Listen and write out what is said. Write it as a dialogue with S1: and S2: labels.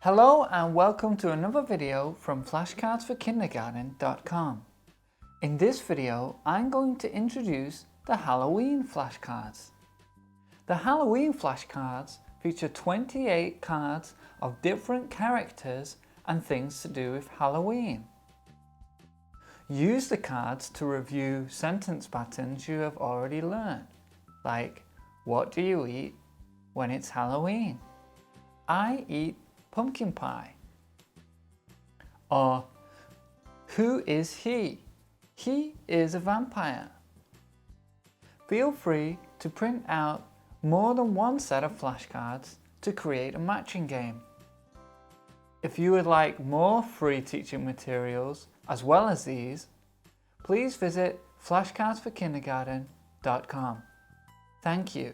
S1: Hello and welcome to another video from flashcardsforkindergarten.com. In this video, I'm going to introduce the Halloween flashcards. The Halloween flashcards feature 28 cards of different characters and things to do with Halloween. Use the cards to review sentence patterns you have already learned, like what do you eat when it's Halloween? I eat pumpkin pie. Or who is he? He is a vampire. Feel free to print out more than one set of flashcards to create a matching game. If you would like more free teaching materials as well as these, please visit flashcardsforkindergarten.com. Thank you.